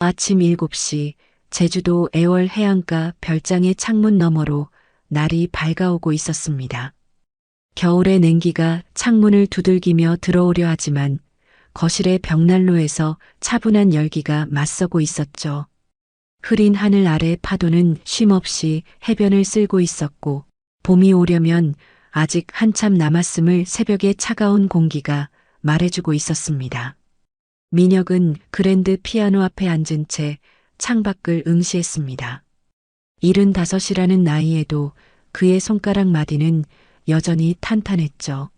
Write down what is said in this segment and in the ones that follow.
아침 7시 제주도 애월 해안가 별장의 창문 너머로 날이 밝아오고 있었습니다. 겨울의 냉기가 창문을 두들기며 들어오려 하지만 거실의 벽난로에서 차분한 열기가 맞서고 있었죠. 흐린 하늘 아래 파도는 쉼없이 해변을 쓸고 있었고 봄이 오려면 아직 한참 남았음을 새벽의 차가운 공기가 말해주고 있었습니다. 민혁은 그랜드 피아노 앞에 앉은 채 창밖을 응시했습니다. 75이라는 나이에도 그의 손가락 마디는 여전히 탄탄했죠.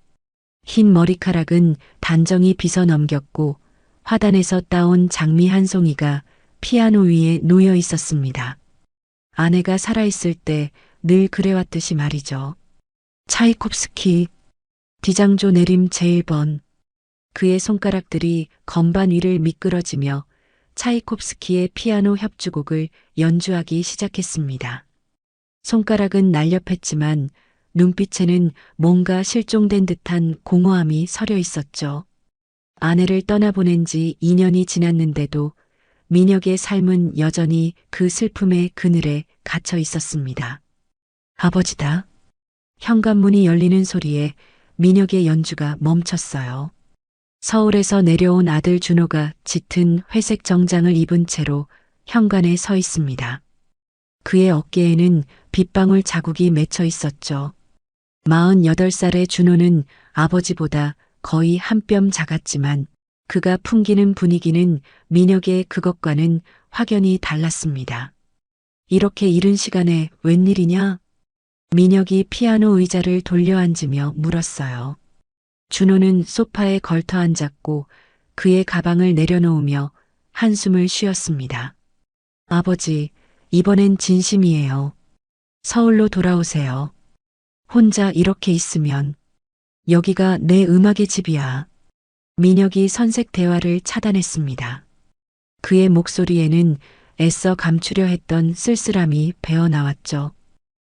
흰 머리카락은 단정히 빗어 넘겼고 화단에서 따온 장미 한 송이가 피아노 위에 놓여 있었습니다. 아내가 살아있을 때 늘 그래왔듯이 말이죠. 차이콥스키, 디장조 내림 제1번. 그의 손가락들이 건반 위를 미끄러지며 차이콥스키의 피아노 협주곡을 연주하기 시작했습니다. 손가락은 날렵했지만 눈빛에는 뭔가 실종된 듯한 공허함이 서려 있었죠. 아내를 떠나보낸 지 2년이 지났는데도 민혁의 삶은 여전히 그 슬픔의 그늘에 갇혀 있었습니다. 아버지다. 현관문이 열리는 소리에 민혁의 연주가 멈췄어요. 서울에서 내려온 아들 준호가 짙은 회색 정장을 입은 채로 현관에 서 있습니다. 그의 어깨에는 빗방울 자국이 맺혀 있었죠. 48살의 준호는 아버지보다 거의 한 뼘 작았지만 그가 풍기는 분위기는 민혁의 그것과는 확연히 달랐습니다. 이렇게 이른 시간에 웬일이냐? 민혁이 피아노 의자를 돌려 앉으며 물었어요. 준호는 소파에 걸터 앉았고 그의 가방을 내려놓으며 한숨을 쉬었습니다. 아버지, 이번엔 진심이에요. 서울로 돌아오세요. 혼자 이렇게 있으면 여기가 내 음악의 집이야. 민혁이 선색 대화를 차단했습니다. 그의 목소리에는 애써 감추려 했던 쓸쓸함이 배어나왔죠.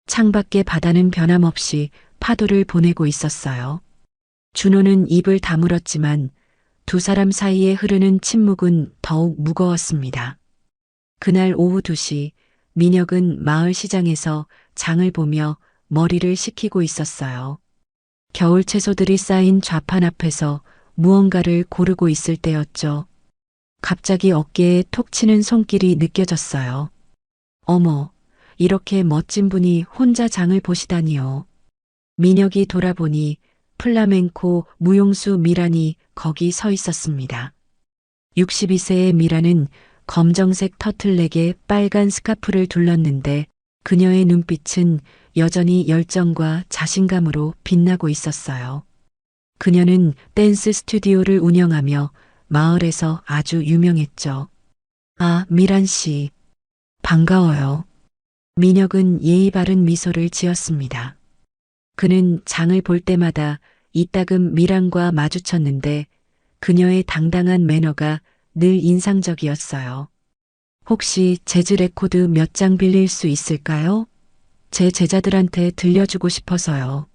창밖의 바다는 변함없이 파도를 보내고 있었어요. 준호는 입을 다물었지만 두 사람 사이에 흐르는 침묵은 더욱 무거웠습니다. 그날 오후 2시 민혁은 마을 시장에서 장을 보며 머리를 식히고 있었어요. 겨울 채소들이 쌓인 좌판 앞에서 무언가를 고르고 있을 때였죠. 갑자기 어깨에 톡 치는 손길이 느껴졌어요. 어머, 이렇게 멋진 분이 혼자 장을 보시다니요. 민혁이 돌아보니 플라멩코 무용수 미란이 거기 서 있었습니다. 62세의 미란은 검정색 터틀넥에 빨간 스카프를 둘렀는데 그녀의 눈빛은 여전히 열정과 자신감으로 빛나고 있었어요. 그녀는 댄스 스튜디오를 운영하며 마을에서 아주 유명했죠. 아, 미란 씨. 반가워요. 민혁은 예의 바른 미소를 지었습니다. 그는 장을 볼 때마다 이따금 미란과 마주쳤는데 그녀의 당당한 매너가 늘 인상적이었어요. 혹시 재즈 레코드 몇 장 빌릴 수 있을까요? 제 제자들한테 들려주고 싶어서요.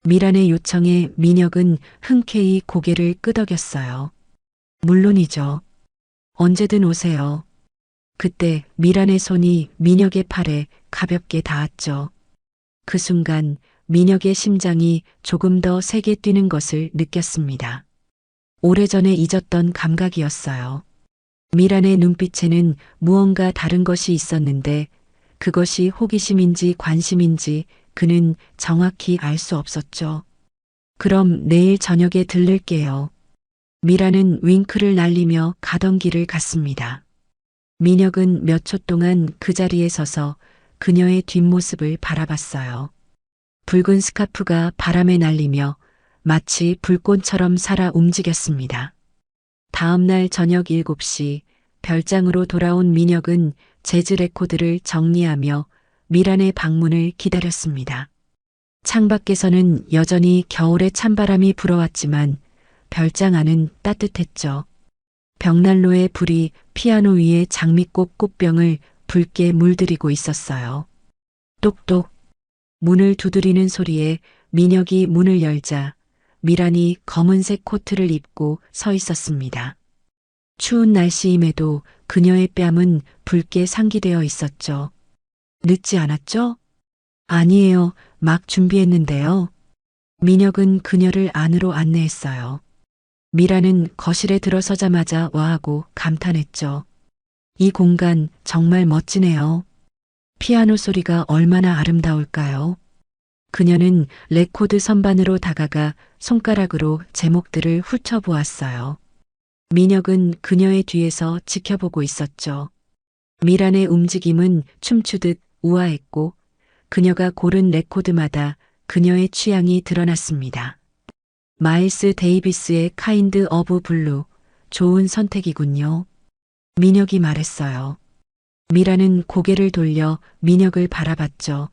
미란의 요청에 민혁은 흔쾌히 고개를 끄덕였어요. 물론이죠. 언제든 오세요. 그때 미란의 손이 민혁의 팔에 가볍게 닿았죠. 그 순간 민혁의 심장이 조금 더 세게 뛰는 것을 느꼈습니다. 오래전에 잊었던 감각이었어요. 미란의 눈빛에는 무언가 다른 것이 있었는데 그것이 호기심인지 관심인지 그는 정확히 알 수 없었죠. 그럼 내일 저녁에 들를게요. 미란은 윙크를 날리며 가던 길을 갔습니다. 민혁은 몇 초 동안 그 자리에 서서 그녀의 뒷모습을 바라봤어요. 붉은 스카프가 바람에 날리며 마치 불꽃처럼 살아 움직였습니다. 다음 날 저녁 7시 별장으로 돌아온 민혁은 재즈 레코드를 정리하며 미란의 방문을 기다렸습니다. 창밖에서는 여전히 겨울의 찬바람이 불어왔지만 별장 안은 따뜻했죠. 벽난로의 불이 피아노 위에 장미꽃 꽃병을 붉게 물들이고 있었어요. 똑똑. 문을 두드리는 소리에 민혁이 문을 열자 미란이 검은색 코트를 입고 서 있었습니다. 추운 날씨임에도 그녀의 뺨은 붉게 상기되어 있었죠. 늦지 않았죠? 아니에요. 막 준비했는데요. 민혁은 그녀를 안으로 안내했어요. 미라는 거실에 들어서자마자 와하고 감탄했죠. 이 공간 정말 멋지네요. 피아노 소리가 얼마나 아름다울까요? 그녀는 레코드 선반으로 다가가 손가락으로 제목들을 훑어보았어요. 민혁은 그녀의 뒤에서 지켜보고 있었죠. 미란의 움직임은 춤추듯 우아했고 그녀가 고른 레코드마다 그녀의 취향이 드러났습니다. 마일스 데이비스의 카인드 오브 블루, 좋은 선택이군요. 민혁이 말했어요. 미라는 고개를 돌려 민혁을 바라봤죠.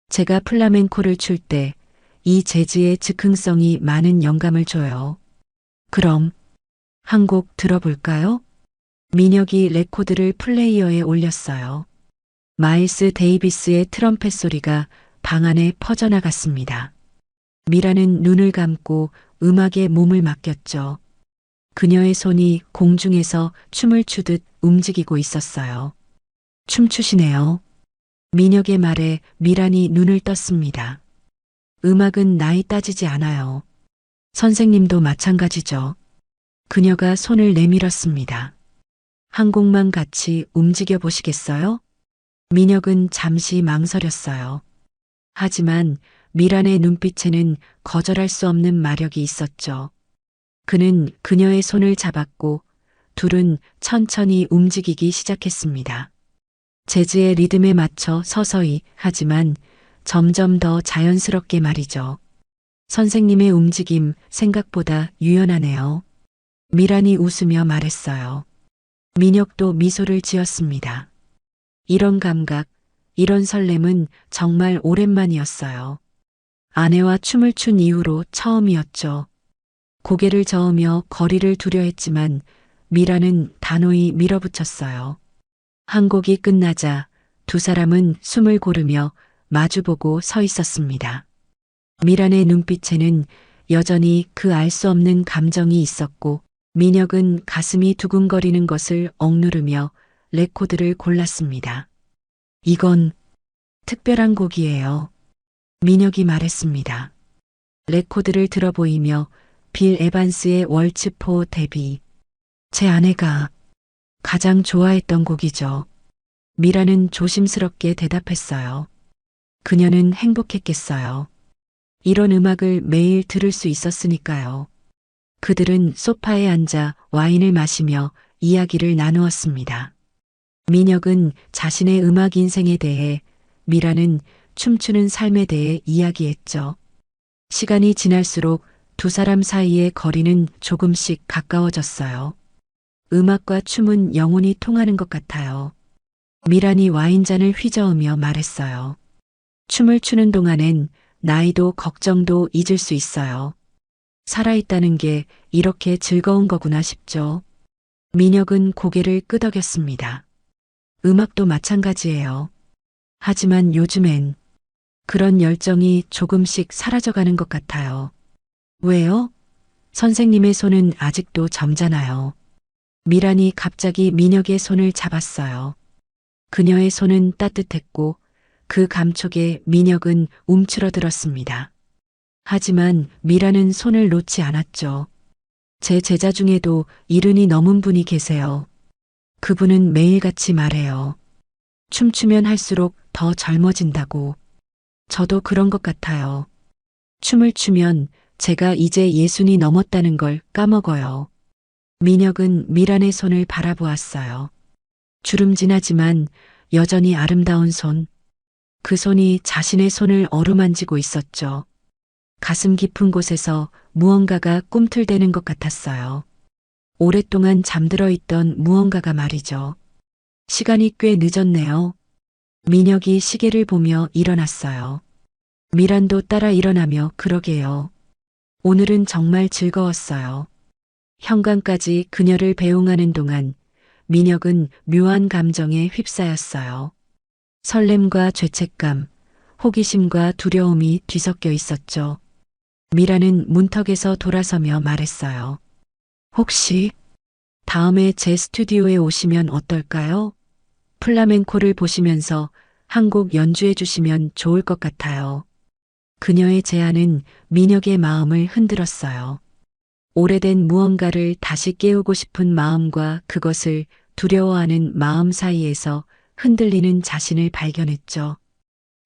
제가 플라멩코를 출 때 이 재즈의 즉흥성이 많은 영감을 줘요. 그럼 한 곡 들어볼까요? 민혁이 레코드를 플레이어에 올렸어요. 마일스 데이비스의 트럼펫 소리가 방 안에 퍼져나갔습니다. 미라는 눈을 감고 음악에 몸을 맡겼죠. 그녀의 손이 공중에서 춤을 추듯 움직이고 있었어요. 춤추시네요. 민혁의 말에 미란이 눈을 떴습니다. 음악은 나이 따지지 않아요. 선생님도 마찬가지죠. 그녀가 손을 내밀었습니다. 한 곡만 같이 움직여 보시겠어요? 민혁은 잠시 망설였어요. 하지만 미란의 눈빛에는 거절할 수 없는 마력이 있었죠. 그는 그녀의 손을 잡았고 둘은 천천히 움직이기 시작했습니다. 재즈의 리듬에 맞춰 서서히 하지만 점점 더 자연스럽게 말이죠. 선생님의 움직임 생각보다 유연하네요. 미란이 웃으며 말했어요. 민혁도 미소를 지었습니다. 이런 감각, 이런 설렘은 정말 오랜만이었어요. 아내와 춤을 춘 이후로 처음이었죠. 고개를 저으며 거리를 두려 했지만 미라는 단호히 밀어붙였어요. 한 곡이 끝나자 두 사람은 숨을 고르며 마주보고 서 있었습니다. 미란의 눈빛에는 여전히 그 알 수 없는 감정이 있었고 민혁은 가슴이 두근거리는 것을 억누르며 레코드를 골랐습니다. 이건 특별한 곡이에요. 민혁이 말했습니다. 레코드를 들어보이며 빌 에반스의 월츠 포 데비. 제 아내가 가장 좋아했던 곡이죠. 미라는 조심스럽게 대답했어요. 그녀는 행복했겠어요. 이런 음악을 매일 들을 수 있었으니까요. 그들은 소파에 앉아 와인을 마시며 이야기를 나누었습니다. 민혁은 자신의 음악 인생에 대해, 미라는 춤추는 삶에 대해 이야기했죠. 시간이 지날수록 두 사람 사이의 거리는 조금씩 가까워졌어요. 음악과 춤은 영혼이 통하는 것 같아요. 미란이 와인잔을 휘저으며 말했어요. 춤을 추는 동안엔 나이도 걱정도 잊을 수 있어요. 살아있다는 게 이렇게 즐거운 거구나 싶죠. 민혁은 고개를 끄덕였습니다. 음악도 마찬가지예요. 하지만 요즘엔 그런 열정이 조금씩 사라져가는 것 같아요. 왜요? 선생님의 손은 아직도 점잖아요. 미란이 갑자기 민혁의 손을 잡았어요. 그녀의 손은 따뜻했고 그 감촉에 민혁은 움츠러들었습니다. 하지만 미라는 손을 놓지 않았죠. 제 제자 중에도 이른이 넘은 분이 계세요. 그분은 매일같이 말해요. 춤추면 할수록 더 젊어진다고. 저도 그런 것 같아요. 춤을 추면 제가 이제 60이 넘었다는 걸 까먹어요. 민혁은 미란의 손을 바라보았어요. 주름진하지만 여전히 아름다운 손. 그 손이 자신의 손을 어루만지고 있었죠. 가슴 깊은 곳에서 무언가가 꿈틀대는 것 같았어요. 오랫동안 잠들어 있던 무언가가 말이죠. 시간이 꽤 늦었네요. 민혁이 시계를 보며 일어났어요. 미란도 따라 일어나며 그러게요. 오늘은 정말 즐거웠어요. 현관까지 그녀를 배웅하는 동안 민혁은 묘한 감정에 휩싸였어요. 설렘과 죄책감, 호기심과 두려움이 뒤섞여 있었죠. 미라는 문턱에서 돌아서며 말했어요. 혹시 다음에 제 스튜디오에 오시면 어떨까요? 플라멩코를 보시면서 한 곡 연주해 주시면 좋을 것 같아요. 그녀의 제안은 민혁의 마음을 흔들었어요. 오래된 무언가를 다시 깨우고 싶은 마음과 그것을 두려워하는 마음 사이에서 흔들리는 자신을 발견했죠.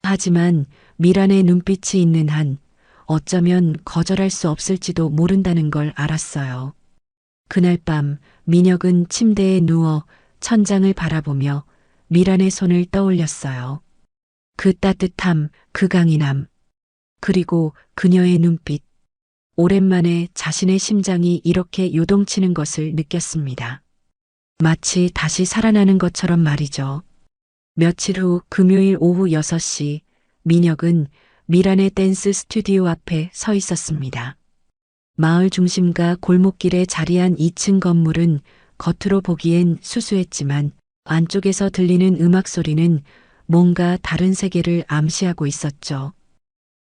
하지만 미란의 눈빛이 있는 한 어쩌면 거절할 수 없을지도 모른다는 걸 알았어요. 그날 밤 민혁은 침대에 누워 천장을 바라보며 미란의 손을 떠올렸어요. 그 따뜻함, 그 강인함, 그리고 그녀의 눈빛. 오랜만에 자신의 심장이 이렇게 요동치는 것을 느꼈습니다. 마치 다시 살아나는 것처럼 말이죠. 며칠 후 금요일 오후 6시 민혁은 미란의 댄스 스튜디오 앞에 서 있었습니다. 마을 중심가 골목길에 자리한 2층 건물은 겉으로 보기엔 수수했지만 안쪽에서 들리는 음악 소리는 뭔가 다른 세계를 암시하고 있었죠.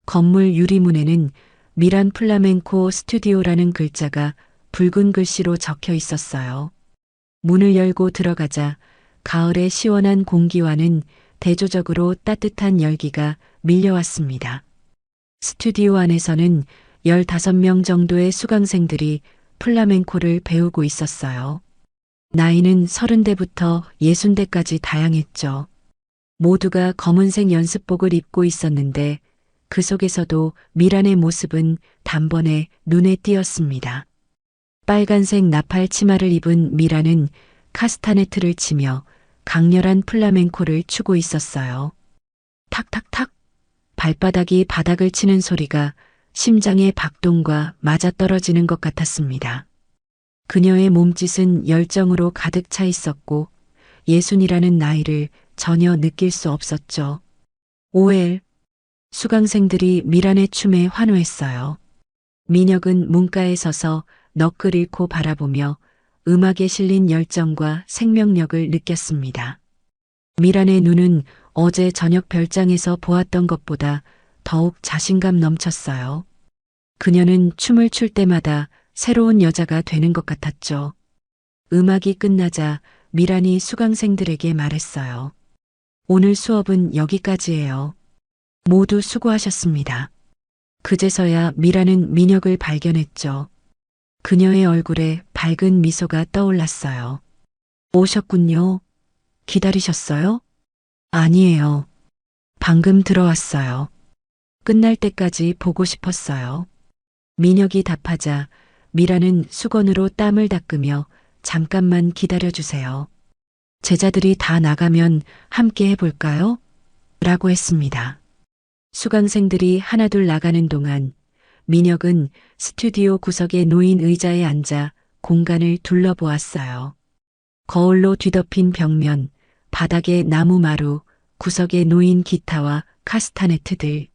건물 유리문에는 미란 플라멩코 스튜디오라는 글자가 붉은 글씨로 적혀 있었어요. 문을 열고 들어가자 가을의 시원한 공기와는 대조적으로 따뜻한 열기가 밀려왔습니다. 스튜디오 안에서는 15명 정도의 수강생들이 플라멩코를 배우고 있었어요. 나이는 30대부터 60대까지 다양했죠. 모두가 검은색 연습복을 입고 있었는데 그 속에서도 미란의 모습은 단번에 눈에 띄었습니다. 빨간색 나팔 치마를 입은 미란은 카스타네트를 치며 강렬한 플라멩코를 추고 있었어요. 탁탁탁 발바닥이 바닥을 치는 소리가 심장의 박동과 맞아떨어지는 것 같았습니다. 그녀의 몸짓은 열정으로 가득 차 있었고 예순이라는 나이를 전혀 느낄 수 없었죠. OL 수강생들이 미란의 춤에 환호했어요. 민혁은 문가에 서서 넋을 잃고 바라보며 음악에 실린 열정과 생명력을 느꼈습니다. 미란의 눈은 어제 저녁 별장에서 보았던 것보다 더욱 자신감 넘쳤어요. 그녀는 춤을 출 때마다 새로운 여자가 되는 것 같았죠. 음악이 끝나자 미란이 수강생들에게 말했어요. 오늘 수업은 여기까지예요. 모두 수고하셨습니다. 그제서야 미란은 민혁을 발견했죠. 그녀의 얼굴에 밝은 미소가 떠올랐어요. 오셨군요. 기다리셨어요? 아니에요. 방금 들어왔어요. 끝날 때까지 보고 싶었어요. 민혁이 답하자 미란은 수건으로 땀을 닦으며 잠깐만 기다려주세요. 제자들이 다 나가면 함께 해볼까요? 라고 했습니다. 수강생들이 하나둘 나가는 동안 민혁은 스튜디오 구석에 놓인 의자에 앉아 공간을 둘러보았어요. 거울로 뒤덮인 벽면, 바닥에 나무 마루, 구석에 놓인 기타와 카스타네트들.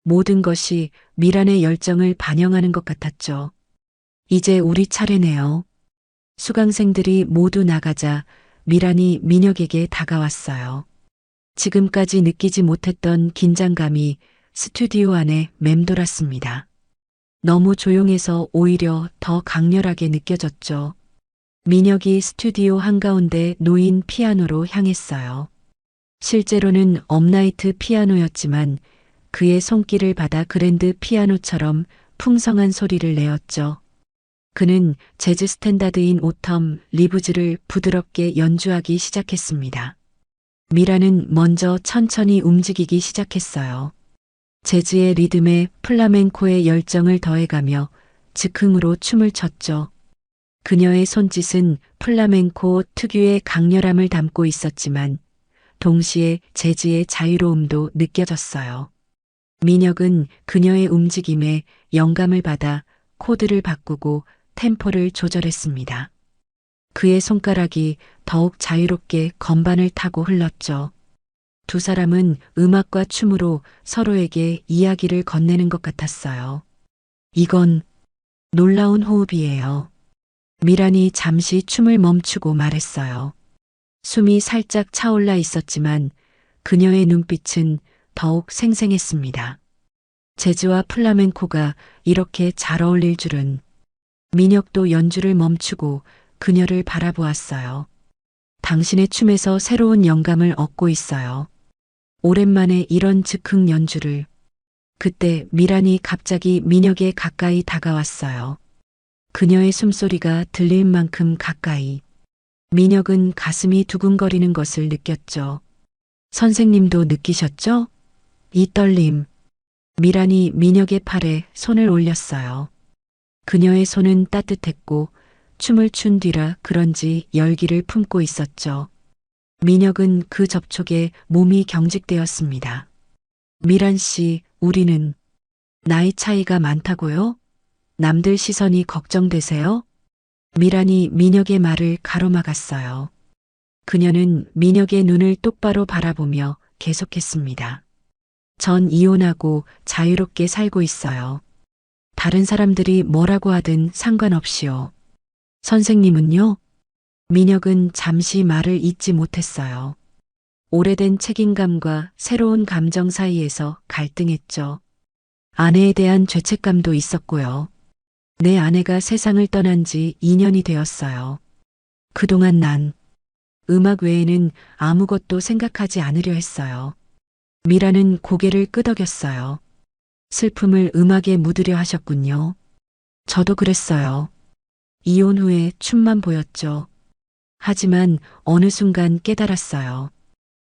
모든 것이 미란의 열정을 반영하는 것 같았죠. 이제 우리 차례네요. 수강생들이 모두 나가자 미란이 민혁에게 다가왔어요. 지금까지 느끼지 못했던 긴장감이 스튜디오 안에 맴돌았습니다. 너무 조용해서 오히려 더 강렬하게 느껴졌죠. 민혁이 스튜디오 한가운데 놓인 피아노로 향했어요. 실제로는 업라이트 피아노였지만 그의 손길을 받아 그랜드 피아노처럼 풍성한 소리를 내었죠. 그는 재즈 스탠다드인 오텀 리브즈를 부드럽게 연주하기 시작했습니다. 미라는 먼저 천천히 움직이기 시작했어요. 재즈의 리듬에 플라멩코의 열정을 더해가며 즉흥으로 춤을 췄죠. 그녀의 손짓은 플라멩코 특유의 강렬함을 담고 있었지만 동시에 재즈의 자유로움도 느껴졌어요. 민혁은 그녀의 움직임에 영감을 받아 코드를 바꾸고 템포를 조절했습니다. 그의 손가락이 더욱 자유롭게 건반을 타고 흘렀죠. 두 사람은 음악과 춤으로 서로에게 이야기를 건네는 것 같았어요. 이건 놀라운 호흡이에요. 미란이 잠시 춤을 멈추고 말했어요. 숨이 살짝 차올라 있었지만 그녀의 눈빛은 더욱 생생했습니다. 재즈와 플라멩코가 이렇게 잘 어울릴 줄은. 민혁도 연주를 멈추고 그녀를 바라보았어요. 당신의 춤에서 새로운 영감을 얻고 있어요. 오랜만에 이런 즉흥 연주를. 그때 미란이 갑자기 민혁에 가까이 다가왔어요. 그녀의 숨소리가 들릴 만큼 가까이. 민혁은 가슴이 두근거리는 것을 느꼈죠. 선생님도 느끼셨죠? 이 떨림. 미란이 민혁의 팔에 손을 올렸어요. 그녀의 손은 따뜻했고 춤을 춘 뒤라 그런지 열기를 품고 있었죠. 민혁은 그 접촉에 몸이 경직되었습니다. 미란 씨, 우리는 나이 차이가 많다고요? 남들 시선이 걱정되세요? 미란이 민혁의 말을 가로막았어요. 그녀는 민혁의 눈을 똑바로 바라보며 계속했습니다. 전 이혼하고 자유롭게 살고 있어요. 다른 사람들이 뭐라고 하든 상관없이요. 선생님은요? 민혁은 잠시 말을 잇지 못했어요. 오래된 책임감과 새로운 감정 사이에서 갈등했죠. 아내에 대한 죄책감도 있었고요. 내 아내가 세상을 떠난 지 2년이 되었어요. 그동안 난 음악 외에는 아무것도 생각하지 않으려 했어요. 미라는 고개를 끄덕였어요. 슬픔을 음악에 묻으려 하셨군요. 저도 그랬어요. 이혼 후에 춤만 보였죠. 하지만 어느 순간 깨달았어요.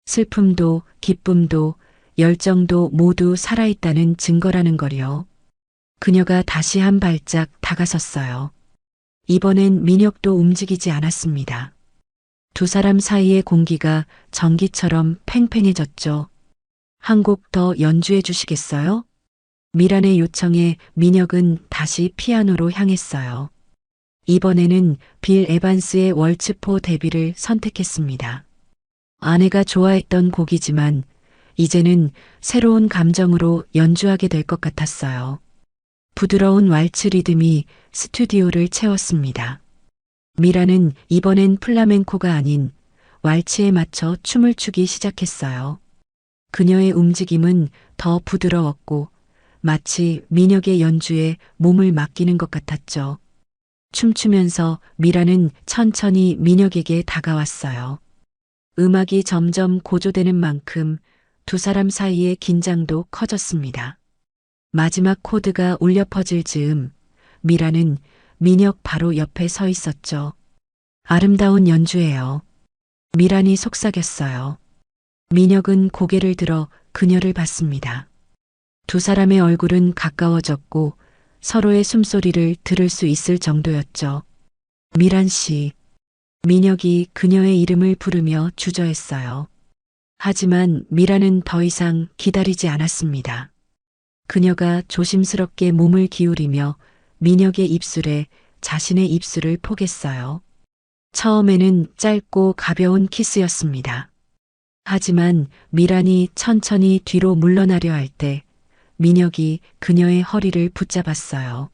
슬픔도 기쁨도 열정도 모두 살아있다는 증거라는 걸요. 그녀가 다시 한 발짝 다가섰어요. 이번엔 민혁도 움직이지 않았습니다. 두 사람 사이의 공기가 전기처럼 팽팽해졌죠. 한 곡 더 연주해 주시겠어요? 미란의 요청에 민혁은 다시 피아노로 향했어요. 이번에는 빌 에반스의 월츠포 데뷔를 선택했습니다. 아내가 좋아했던 곡이지만 이제는 새로운 감정으로 연주하게 될 것 같았어요. 부드러운 왈츠 리듬이 스튜디오를 채웠습니다. 미라는 이번엔 플라멩코가 아닌 왈츠에 맞춰 춤을 추기 시작했어요. 그녀의 움직임은 더 부드러웠고 마치 민혁의 연주에 몸을 맡기는 것 같았죠. 춤추면서 미라는 천천히 민혁에게 다가왔어요. 음악이 점점 고조되는 만큼 두 사람 사이의 긴장도 커졌습니다. 마지막 코드가 울려 퍼질 즈음 미라는 민혁 바로 옆에 서 있었죠. 아름다운 연주예요. 미란이 속삭였어요. 민혁은 고개를 들어 그녀를 봤습니다. 두 사람의 얼굴은 가까워졌고 서로의 숨소리를 들을 수 있을 정도였죠. 미란 씨. 민혁이 그녀의 이름을 부르며 주저했어요. 하지만 미란은 더 이상 기다리지 않았습니다. 그녀가 조심스럽게 몸을 기울이며 민혁의 입술에 자신의 입술을 포겠어요. 처음에는 짧고 가벼운 키스였습니다. 하지만 미란이 천천히 뒤로 물러나려 할 때 민혁이 그녀의 허리를 붙잡았어요.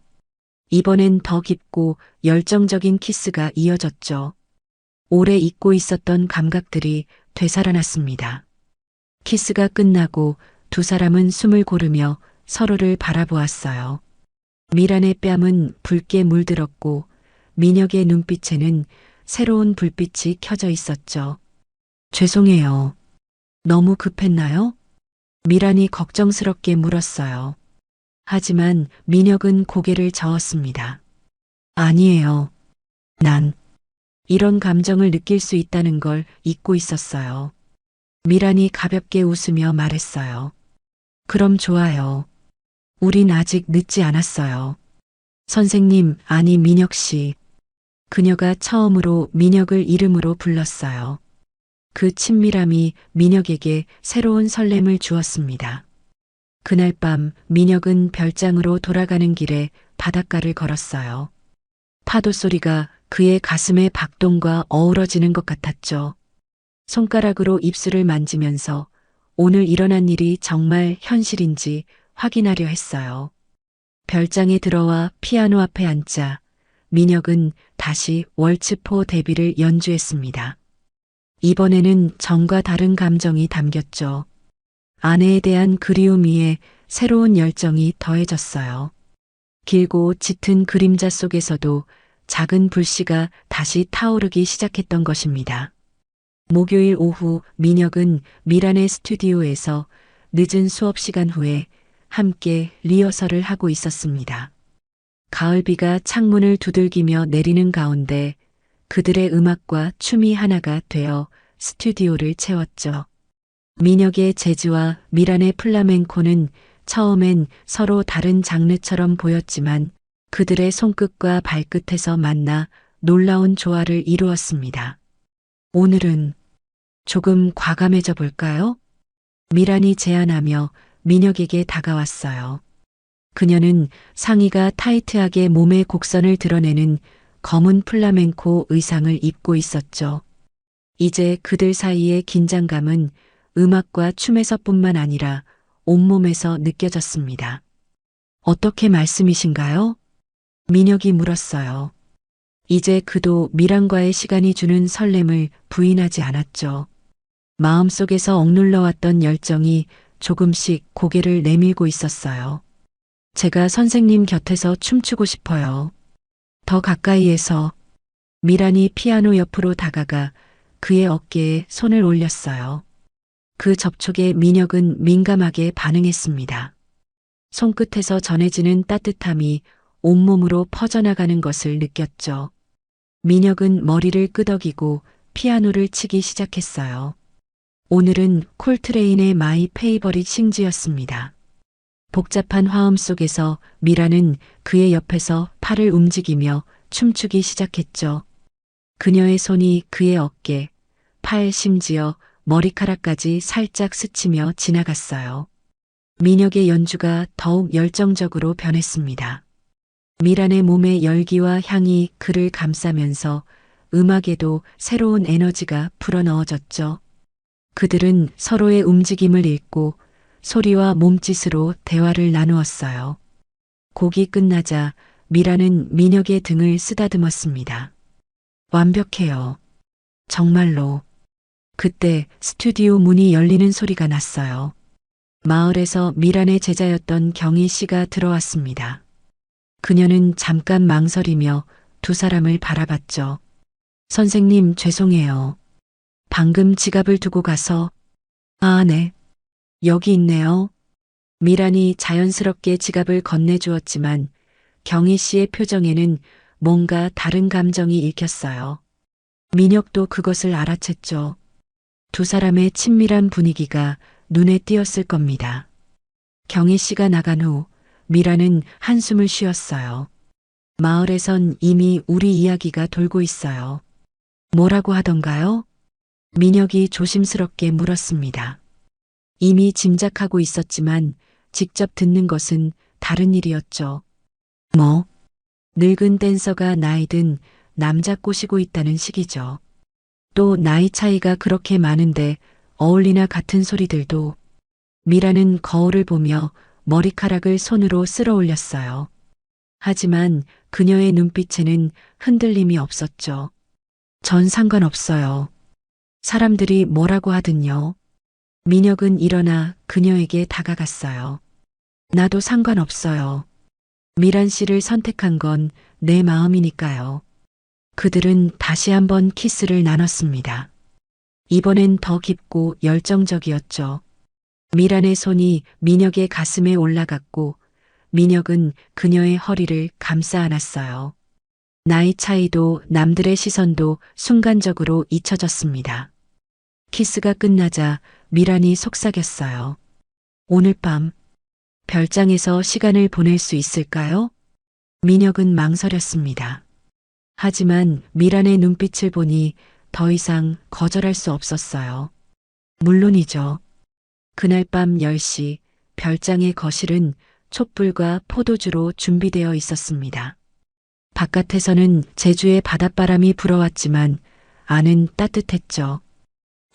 이번엔 더 깊고 열정적인 키스가 이어졌죠. 오래 잊고 있었던 감각들이 되살아났습니다. 키스가 끝나고 두 사람은 숨을 고르며 서로를 바라보았어요. 미란의 뺨은 붉게 물들었고 민혁의 눈빛에는 새로운 불빛이 켜져 있었죠. 죄송해요. 너무 급했나요? 미란이 걱정스럽게 물었어요. 하지만 민혁은 고개를 저었습니다. 아니에요. 난 이런 감정을 느낄 수 있다는 걸 잊고 있었어요. 미란이 가볍게 웃으며 말했어요. 그럼 좋아요. 우린 아직 늦지 않았어요. 선생님, 아니 민혁 씨. 그녀가 처음으로 민혁을 이름으로 불렀어요. 그 친밀함이 민혁에게 새로운 설렘을 주었습니다. 그날 밤 민혁은 별장으로 돌아가는 길에 바닷가를 걸었어요. 파도 소리가 그의 가슴의 박동과 어우러지는 것 같았죠. 손가락으로 입술을 만지면서 오늘 일어난 일이 정말 현실인지 확인하려 했어요. 별장에 들어와 피아노 앞에 앉자 민혁은 다시 월츠포 데뷔를 연주했습니다. 이번에는 정과 다른 감정이 담겼죠. 아내에 대한 그리움 위에 새로운 열정이 더해졌어요. 길고 짙은 그림자 속에서도 작은 불씨가 다시 타오르기 시작했던 것입니다. 목요일 오후 민혁은 미란의 스튜디오에서 늦은 수업 시간 후에 함께 리허설을 하고 있었습니다. 가을비가 창문을 두들기며 내리는 가운데 그들의 음악과 춤이 하나가 되어 스튜디오를 채웠죠. 민혁의 재즈와 미란의 플라멩코는 처음엔 서로 다른 장르처럼 보였지만 그들의 손끝과 발끝에서 만나 놀라운 조화를 이루었습니다. 오늘은 조금 과감해져 볼까요? 미란이 제안하며 민혁에게 다가왔어요. 그녀는 상의가 타이트하게 몸의 곡선을 드러내는 검은 플라멩코 의상을 입고 있었죠. 이제 그들 사이의 긴장감은 음악과 춤에서뿐만 아니라 온몸에서 느껴졌습니다. 어떻게 말씀이신가요? 민혁이 물었어요. 이제 그도 미란과의 시간이 주는 설렘을 부인하지 않았죠. 마음속에서 억눌러왔던 열정이 조금씩 고개를 내밀고 있었어요. 제가 선생님 곁에서 춤추고 싶어요. 더 가까이에서. 미란이 피아노 옆으로 다가가 그의 어깨에 손을 올렸어요. 그 접촉에 민혁은 민감하게 반응했습니다. 손끝에서 전해지는 따뜻함이 온몸으로 퍼져나가는 것을 느꼈죠. 민혁은 머리를 끄덕이고 피아노를 치기 시작했어요. 오늘은 콜트레인의 마이 페이버릿 싱즈였습니다. 복잡한 화음 속에서 미라는 그의 옆에서 팔을 움직이며 춤추기 시작했죠. 그녀의 손이 그의 어깨, 팔 심지어 머리카락까지 살짝 스치며 지나갔어요. 민혁의 연주가 더욱 열정적으로 변했습니다. 미란의 몸의 열기와 향이 그를 감싸면서 음악에도 새로운 에너지가 불어넣어졌죠. 그들은 서로의 움직임을 읽고 소리와 몸짓으로 대화를 나누었어요. 곡이 끝나자 미란은 민혁의 등을 쓰다듬었습니다. 완벽해요. 정말로. 그때 스튜디오 문이 열리는 소리가 났어요. 마을에서 미란의 제자였던 경희 씨가 들어왔습니다. 그녀는 잠깐 망설이며 두 사람을 바라봤죠. 선생님, 죄송해요. 방금 지갑을 두고 가서. 아, 네. 여기 있네요. 미란이 자연스럽게 지갑을 건네주었지만 경희 씨의 표정에는 뭔가 다른 감정이 읽혔어요. 민혁도 그것을 알아챘죠. 두 사람의 친밀한 분위기가 눈에 띄었을 겁니다. 경희 씨가 나간 후 미라는 한숨을 쉬었어요. 마을에선 이미 우리 이야기가 돌고 있어요. 뭐라고 하던가요? 민혁이 조심스럽게 물었습니다. 이미 짐작하고 있었지만 직접 듣는 것은 다른 일이었죠. 뭐? 늙은 댄서가 나이든 남자 꼬시고 있다는 식이죠. 또 나이 차이가 그렇게 많은데 어울리나 같은 소리들도. 미라는 거울을 보며 머리카락을 손으로 쓸어 올렸어요. 하지만 그녀의 눈빛에는 흔들림이 없었죠. 전 상관없어요. 사람들이 뭐라고 하든요. 민혁은 일어나 그녀에게 다가갔어요. 나도 상관없어요. 미란 씨를 선택한 건 내 마음이니까요. 그들은 다시 한번 키스를 나눴습니다. 이번엔 더 깊고 열정적이었죠. 미란의 손이 민혁의 가슴에 올라갔고 민혁은 그녀의 허리를 감싸 안았어요. 나이 차이도 남들의 시선도 순간적으로 잊혀졌습니다. 키스가 끝나자 미란이 속삭였어요. 오늘 밤 별장에서 시간을 보낼 수 있을까요? 민혁은 망설였습니다. 하지만 미란의 눈빛을 보니 더 이상 거절할 수 없었어요. 물론이죠. 그날 밤 10시 별장의 거실은 촛불과 포도주로 준비되어 있었습니다. 바깥에서는 제주의 바닷바람이 불어왔지만 안은 따뜻했죠.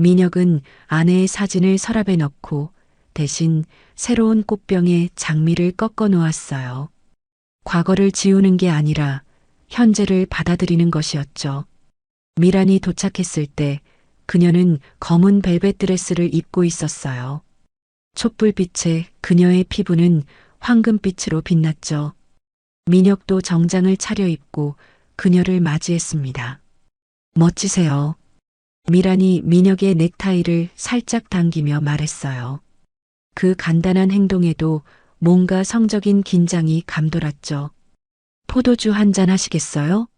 민혁은 아내의 사진을 서랍에 넣고 대신 새로운 꽃병에 장미를 꺾어 놓았어요. 과거를 지우는 게 아니라 현재를 받아들이는 것이었죠. 미란이 도착했을 때 그녀는 검은 벨벳 드레스를 입고 있었어요. 촛불빛에 그녀의 피부는 황금빛으로 빛났죠. 민혁도 정장을 차려입고 그녀를 맞이했습니다. 멋지세요. 미란이 민혁의 넥타이를 살짝 당기며 말했어요. 그 간단한 행동에도 뭔가 성적인 긴장이 감돌았죠. 포도주 한 잔 하시겠어요?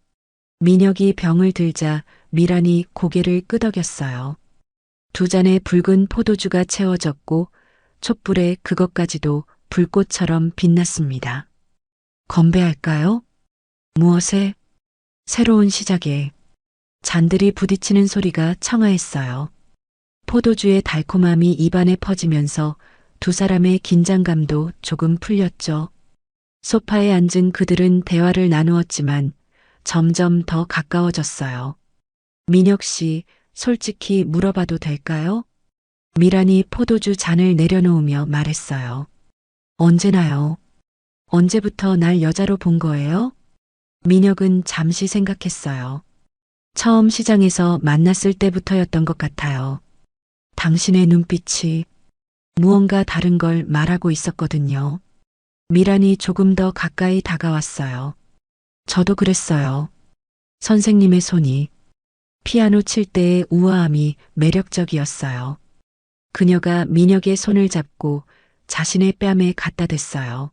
민혁이 병을 들자 미란이 고개를 끄덕였어요. 두 잔의 붉은 포도주가 채워졌고 촛불에 그것까지도 불꽃처럼 빛났습니다. 건배할까요? 무엇에? 새로운 시작에. 잔들이 부딪히는 소리가 청아했어요. 포도주의 달콤함이 입안에 퍼지면서 두 사람의 긴장감도 조금 풀렸죠. 소파에 앉은 그들은 대화를 나누었지만 점점 더 가까워졌어요. 민혁 씨, 솔직히 물어봐도 될까요? 미란이 포도주 잔을 내려놓으며 말했어요. 언제나요? 언제부터 날 여자로 본 거예요? 민혁은 잠시 생각했어요. 처음 시장에서 만났을 때부터였던 것 같아요. 당신의 눈빛이 무언가 다른 걸 말하고 있었거든요. 미란이 조금 더 가까이 다가왔어요. 저도 그랬어요. 선생님의 손이 피아노 칠 때의 우아함이 매력적이었어요. 그녀가 민혁의 손을 잡고 자신의 뺨에 갖다 댔어요.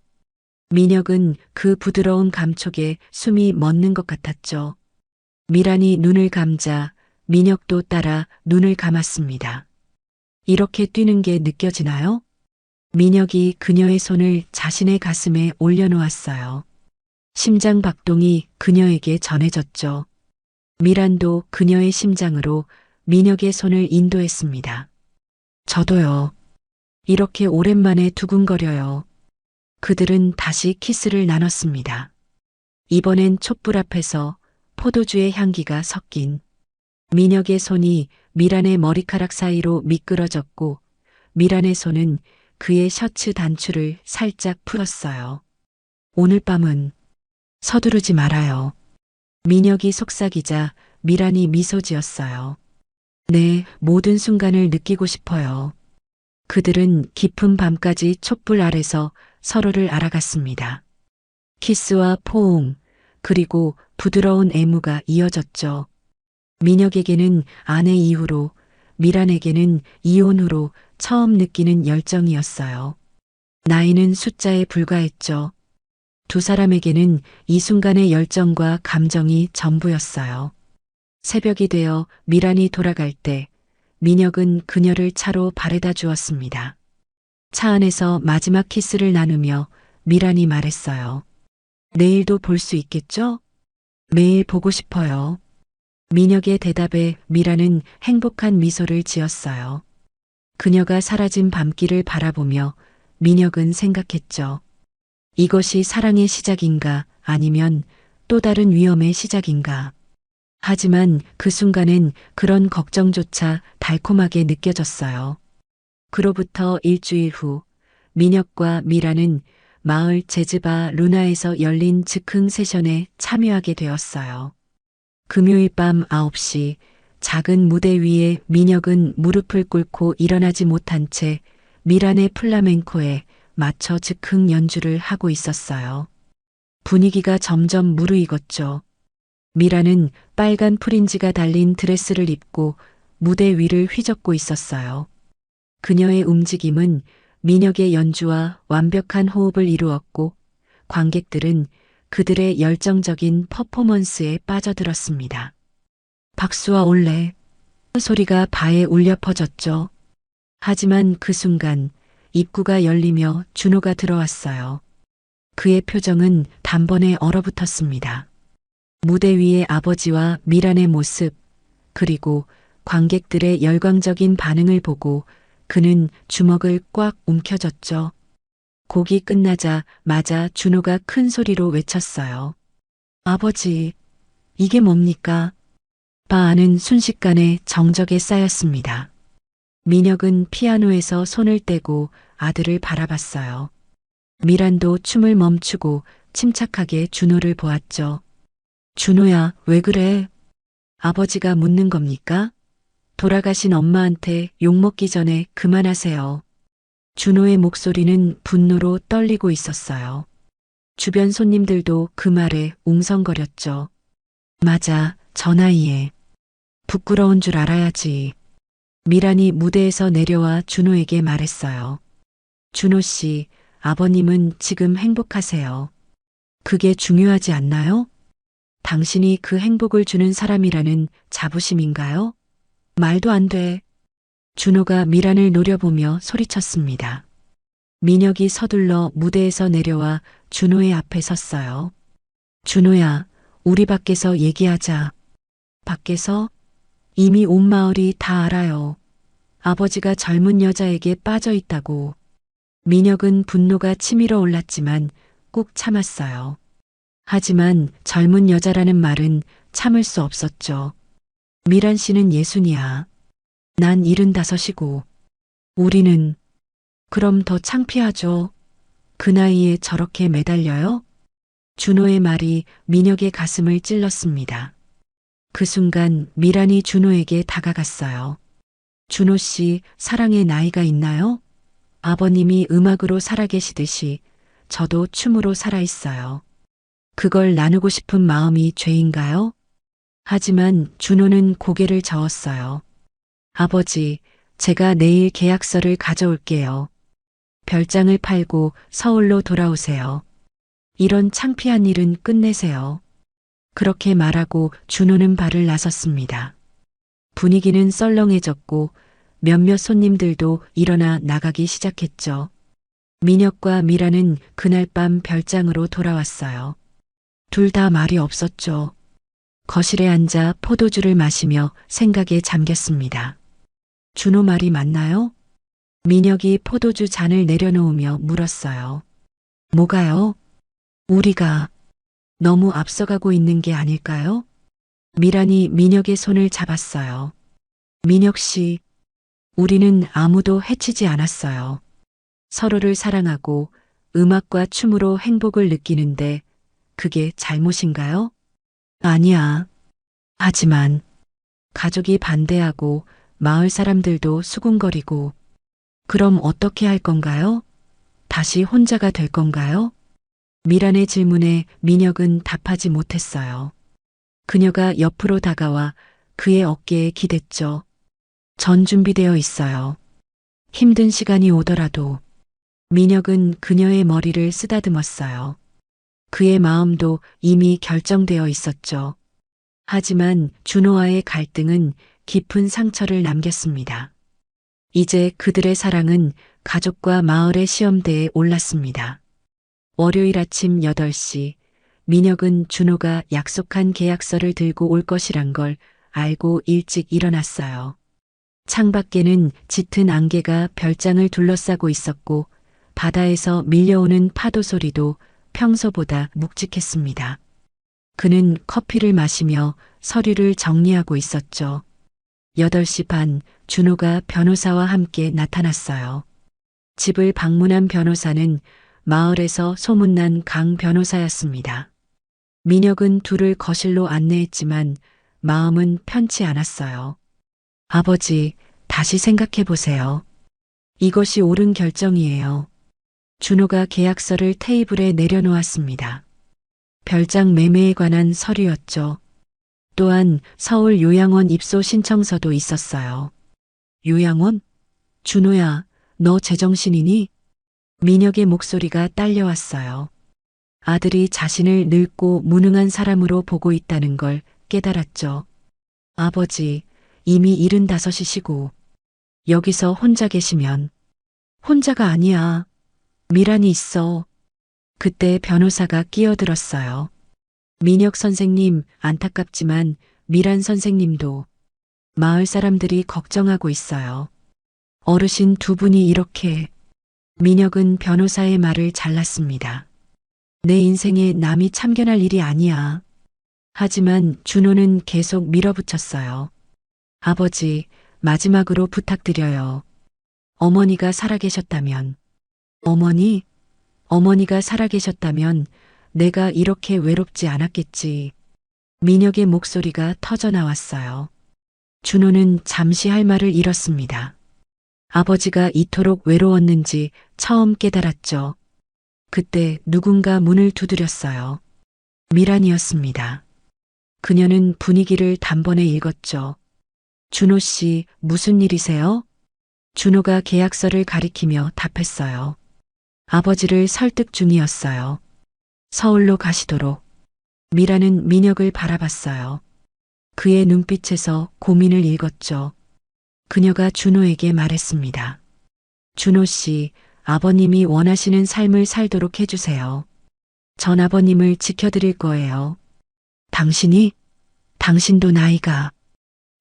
민혁은 그 부드러운 감촉에 숨이 멎는 것 같았죠. 미란이 눈을 감자 민혁도 따라 눈을 감았습니다. 이렇게 뛰는 게 느껴지나요? 민혁이 그녀의 손을 자신의 가슴에 올려놓았어요. 심장 박동이 그녀에게 전해졌죠. 미란도 그녀의 심장으로 민혁의 손을 인도했습니다. 저도요. 이렇게 오랜만에 두근거려요. 그들은 다시 키스를 나눴습니다. 이번엔 촛불 앞에서 포도주의 향기가 섞인 민혁의 손이 미란의 머리카락 사이로 미끄러졌고 미란의 손은 그의 셔츠 단추를 살짝 풀었어요. 오늘 밤은 서두르지 말아요. 민혁이 속삭이자 미란이 미소 지었어요. 네, 모든 순간을 느끼고 싶어요. 그들은 깊은 밤까지 촛불 아래서 서로를 알아갔습니다. 키스와 포옹, 그리고 부드러운 애무가 이어졌죠. 민혁에게는 아내 이후로, 미란에게는 이혼 후로 처음 느끼는 열정이었어요. 나이는 숫자에 불과했죠. 두 사람에게는 이 순간의 열정과 감정이 전부였어요. 새벽이 되어 미란이 돌아갈 때 민혁은 그녀를 차로 바래다 주었습니다. 차 안에서 마지막 키스를 나누며 미란이 말했어요. 내일도 볼 수 있겠죠? 매일 보고 싶어요. 민혁의 대답에 미란은 행복한 미소를 지었어요. 그녀가 사라진 밤길을 바라보며 민혁은 생각했죠. 이것이 사랑의 시작인가 아니면 또 다른 위험의 시작인가. 하지만 그 순간엔 그런 걱정조차 달콤하게 느껴졌어요. 그로부터 일주일 후 민혁과 미라는 마을 재즈바 루나에서 열린 즉흥 세션에 참여하게 되었어요. 금요일 밤 9시 작은 무대 위에 민혁은 무릎을 꿇고 일어나지 못한 채 미란의 플라멩코에 맞춰 즉흥 연주를 하고 있었어요. 분위기가 점점 무르익었죠. 미라는 빨간 프린지가 달린 드레스를 입고 무대 위를 휘젓고 있었어요. 그녀의 움직임은 민혁의 연주와 완벽한 호흡을 이루었고 관객들은 그들의 열정적인 퍼포먼스에 빠져들었습니다. 박수와 올레 소리가 바에 울려 퍼졌죠. 하지만 그 순간 입구가 열리며 준호가 들어왔어요. 그의 표정은 단번에 얼어붙었습니다. 무대 위의 아버지와 미란의 모습, 그리고 관객들의 열광적인 반응을 보고 그는 주먹을 꽉 움켜쥐었죠. 곡이 끝나자마자 준호가 큰 소리로 외쳤어요. 아버지, 이게 뭡니까? 바 안은 순식간에 정적에 쌓였습니다. 민혁은 피아노에서 손을 떼고 아들을 바라봤어요. 미란도 춤을 멈추고 침착하게 준호를 보았죠. 준호야, 왜 그래? 아버지가 묻는 겁니까? 돌아가신 엄마한테 욕먹기 전에 그만하세요. 준호의 목소리는 분노로 떨리고 있었어요. 주변 손님들도 그 말에 웅성거렸죠. 맞아, 저 나이에. 부끄러운 줄 알아야지. 미란이 무대에서 내려와 준호에게 말했어요. 준호 씨, 아버님은 지금 행복하세요. 그게 중요하지 않나요? 당신이 그 행복을 주는 사람이라는 자부심인가요? 말도 안 돼. 준호가 미란을 노려보며 소리쳤습니다. 민혁이 서둘러 무대에서 내려와 준호의 앞에 섰어요. 준호야, 우리 밖에서 얘기하자. 밖에서? 이미 온 마을이 다 알아요. 아버지가 젊은 여자에게 빠져 있다고. 민혁은 분노가 치밀어 올랐지만 꾹 참았어요. 하지만 젊은 여자라는 말은 참을 수 없었죠. 미란 씨는 예순이야. 난 75이고. 우리는 그럼 더 창피하죠. 그 나이에 저렇게 매달려요? 준호의 말이 민혁의 가슴을 찔렀습니다. 그 순간 미란이 준호에게 다가갔어요. 준호 씨, 사랑의 나이가 있나요? 아버님이 음악으로 살아계시듯이 저도 춤으로 살아있어요. 그걸 나누고 싶은 마음이 죄인가요? 하지만 준호는 고개를 저었어요. 아버지, 제가 내일 계약서를 가져올게요. 별장을 팔고 서울로 돌아오세요. 이런 창피한 일은 끝내세요. 그렇게 말하고 준호는 발을 나섰습니다. 분위기는 썰렁해졌고 몇몇 손님들도 일어나 나가기 시작했죠. 민혁과 미라는 그날 밤 별장으로 돌아왔어요. 둘 다 말이 없었죠. 거실에 앉아 포도주를 마시며 생각에 잠겼습니다. 준호 말이 맞나요? 민혁이 포도주 잔을 내려놓으며 물었어요. 뭐가요? 우리가 너무 앞서가고 있는 게 아닐까요? 미란이 민혁의 손을 잡았어요. 민혁 씨, 우리는 아무도 해치지 않았어요. 서로를 사랑하고 음악과 춤으로 행복을 느끼는데 그게 잘못인가요? 아니야. 하지만 가족이 반대하고 마을 사람들도 수군거리고 그럼 어떻게 할 건가요? 다시 혼자가 될 건가요? 미란의 질문에 민혁은 답하지 못했어요. 그녀가 옆으로 다가와 그의 어깨에 기댔죠. 전 준비되어 있어요. 힘든 시간이 오더라도. 민혁은 그녀의 머리를 쓰다듬었어요. 그의 마음도 이미 결정되어 있었죠. 하지만 준호와의 갈등은 깊은 상처를 남겼습니다. 이제 그들의 사랑은 가족과 마을의 시험대에 올랐습니다. 월요일 아침 8시, 민혁은 준호가 약속한 계약서를 들고 올 것이란 걸 알고 일찍 일어났어요. 창밖에는 짙은 안개가 별장을 둘러싸고 있었고 바다에서 밀려오는 파도 소리도 평소보다 묵직했습니다. 그는 커피를 마시며 서류를 정리하고 있었죠. 8시 반, 준호가 변호사와 함께 나타났어요. 집을 방문한 변호사는 마을에서 소문난 강 변호사였습니다. 민혁은 둘을 거실로 안내했지만 마음은 편치 않았어요. 아버지, 다시 생각해 보세요. 이것이 옳은 결정이에요. 준호가 계약서를 테이블에 내려놓았습니다. 별장 매매에 관한 서류였죠. 또한 서울 요양원 입소 신청서도 있었어요. 요양원? 준호야, 너 제정신이니? 민혁의 목소리가 딸려왔어요. 아들이 자신을 늙고 무능한 사람으로 보고 있다는 걸 깨달았죠. 아버지, 이미 75이시고 여기서 혼자 계시면 혼자가 아니야. 미란이 있어. 그때 변호사가 끼어들었어요. 민혁 선생님, 안타깝지만 미란 선생님도 마을 사람들이 걱정하고 있어요. 어르신 두 분이 이렇게. 민혁은 변호사의 말을 잘랐습니다. 내 인생에 남이 참견할 일이 아니야. 하지만 준호는 계속 밀어붙였어요. 아버지, 마지막으로 부탁드려요. 어머니가 살아계셨다면. 어머니가 살아계셨다면 내가 이렇게 외롭지 않았겠지. 민혁의 목소리가 터져나왔어요. 준호는 잠시 할 말을 잃었습니다. 아버지가 이토록 외로웠는지 처음 깨달았죠. 그때 누군가 문을 두드렸어요. 미란이었습니다. 그녀는 분위기를 단번에 읽었죠. 준호 씨, 무슨 일이세요? 준호가 계약서를 가리키며 답했어요. 아버지를 설득 중이었어요. 서울로 가시도록. 미라는 민혁을 바라봤어요. 그의 눈빛에서 고민을 읽었죠. 그녀가 준호에게 말했습니다. 준호 씨, 아버님이 원하시는 삶을 살도록 해주세요. 전 아버님을 지켜드릴 거예요. 당신이? 당신도 나이가.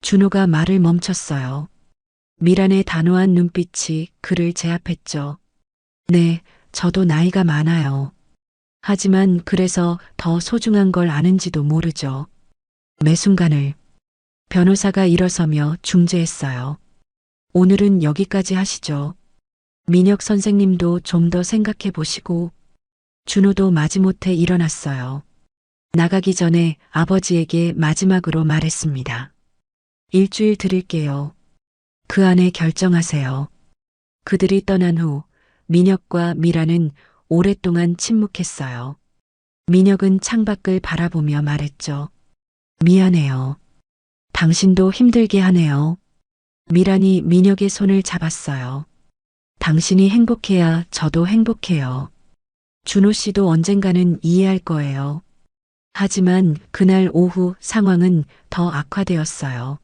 준호가 말을 멈췄어요. 미란의 단호한 눈빛이 그를 제압했죠. 네, 저도 나이가 많아요. 하지만 그래서 더 소중한 걸 아는지도 모르죠. 매 순간을 변호사가 일어서며 중재했어요. 오늘은 여기까지 하시죠. 민혁 선생님도 좀 더 생각해 보시고. 준호도 마지못해 일어났어요. 나가기 전에 아버지에게 마지막으로 말했습니다. 일주일 드릴게요. 그 안에 결정하세요. 그들이 떠난 후 민혁과 미라는 오랫동안 침묵했어요. 민혁은 창밖을 바라보며 말했죠. 미안해요. 당신도 힘들게 하네요. 미란이 민혁의 손을 잡았어요. 당신이 행복해야 저도 행복해요. 준호 씨도 언젠가는 이해할 거예요. 하지만 그날 오후 상황은 더 악화되었어요.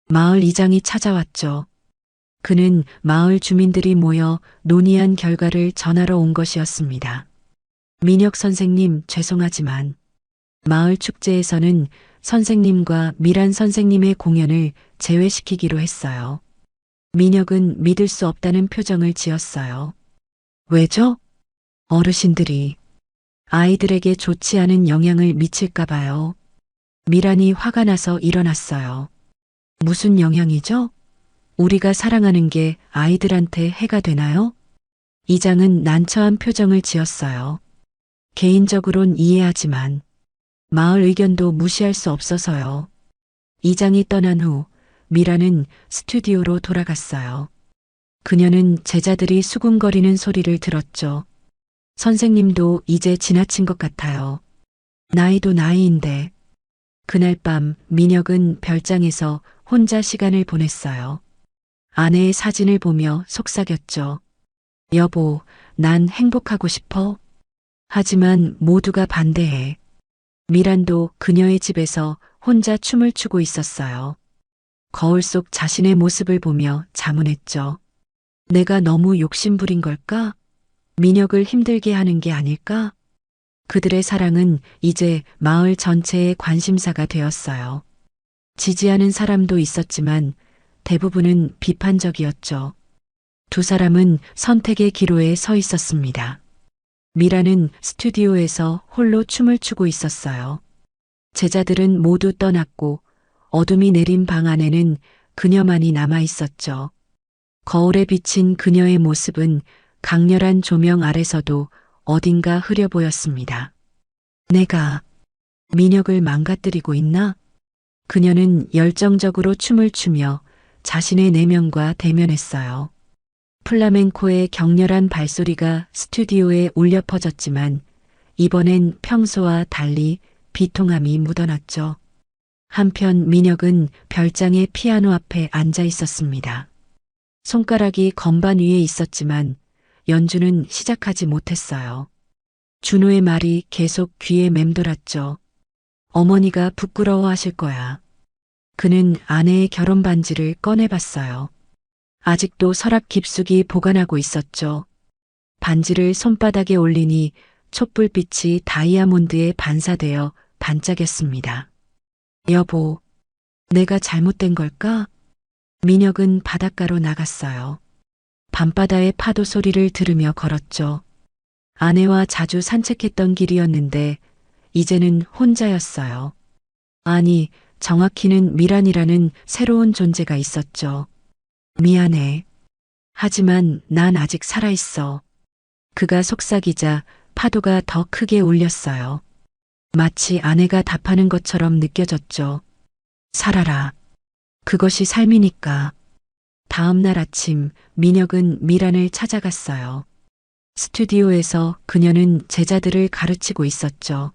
마을 이장이 찾아왔죠. 그는 마을 주민들이 모여 논의한 결과를 전하러 온 것이었습니다. 민혁 선생님, 죄송하지만 마을 축제에서는 선생님과 미란 선생님의 공연을 제외시키기로 했어요. 민혁은 믿을 수 없다는 표정을 지었어요. 왜죠? 어르신들이 아이들에게 좋지 않은 영향을 미칠까 봐요. 미란이 화가 나서 일어났어요. 무슨 영향이죠? 우리가 사랑하는 게 아이들한테 해가 되나요? 이장은 난처한 표정을 지었어요. 개인적으론 이해하지만 마을 의견도 무시할 수 없어서요. 이장이 떠난 후 미라는 스튜디오로 돌아갔어요. 그녀는 제자들이 수군거리는 소리를 들었죠. 선생님도 이제 지나친 것 같아요. 나이도 나이인데. 그날 밤 민혁은 별장에서 혼자 시간을 보냈어요. 아내의 사진을 보며 속삭였죠. 여보, 난 행복하고 싶어. 하지만 모두가 반대해. 미란도 그녀의 집에서 혼자 춤을 추고 있었어요. 거울 속 자신의 모습을 보며 자문했죠. 내가 너무 욕심부린 걸까? 민혁을 힘들게 하는 게 아닐까? 그들의 사랑은 이제 마을 전체의 관심사가 되었어요. 지지하는 사람도 있었지만 대부분은 비판적이었죠. 두 사람은 선택의 기로에 서 있었습니다. 미라는 스튜디오에서 홀로 춤을 추고 있었어요. 제자들은 모두 떠났고 어둠이 내린 방 안에는 그녀만이 남아 있었죠. 거울에 비친 그녀의 모습은 강렬한 조명 아래서도 어딘가 흐려 보였습니다. 내가 민혁을 망가뜨리고 있나? 그녀는 열정적으로 춤을 추며 자신의 내면과 대면했어요. 플라멩코의 격렬한 발소리가 스튜디오에 울려 퍼졌지만 이번엔 평소와 달리 비통함이 묻어났죠. 한편 민혁은 별장의 피아노 앞에 앉아 있었습니다. 손가락이 건반 위에 있었지만 연주는 시작하지 못했어요. 준호의 말이 계속 귀에 맴돌았죠. 어머니가 부끄러워하실 거야. 그는 아내의 결혼 반지를 꺼내봤어요. 아직도 서랍 깊숙이 보관하고 있었죠. 반지를 손바닥에 올리니 촛불빛이 다이아몬드에 반사되어 반짝였습니다. 여보, 내가 잘못된 걸까? 민혁은 바닷가로 나갔어요. 밤바다의 파도 소리를 들으며 걸었죠. 아내와 자주 산책했던 길이었는데 이제는 혼자였어요. 아니, 정확히는 미란이라는 새로운 존재가 있었죠. 미안해. 하지만 난 아직 살아있어. 그가 속삭이자 파도가 더 크게 울렸어요. 마치 아내가 답하는 것처럼 느껴졌죠. 살아라. 그것이 삶이니까. 다음 날 아침 민혁은 미란을 찾아갔어요. 스튜디오에서 그녀는 제자들을 가르치고 있었죠.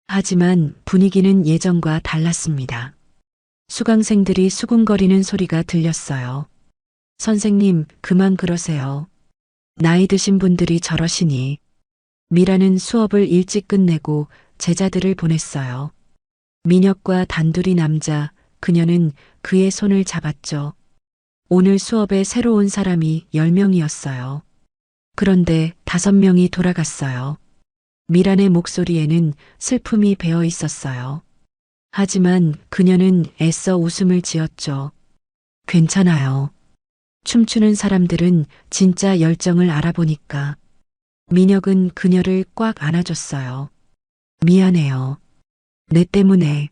하지만 분위기는 예전과 달랐습니다. 수강생들이 수군거리는 소리가 들렸어요. 선생님, 그만 그러세요. 나이 드신 분들이 저러시니. 미라는 수업을 일찍 끝내고 제자들을 보냈어요. 민혁과 단둘이 남자, 그녀는 그의 손을 잡았죠. 오늘 수업에 새로 온 사람이 10명이었어요. 그런데 5명이 돌아갔어요. 미란의 목소리에는 슬픔이 배어 있었어요. 하지만 그녀는 애써 웃음을 지었죠. 괜찮아요. 춤추는 사람들은 진짜 열정을 알아보니까. 민혁은 그녀를 꽉 안아줬어요. 미안해요. 내 때문에.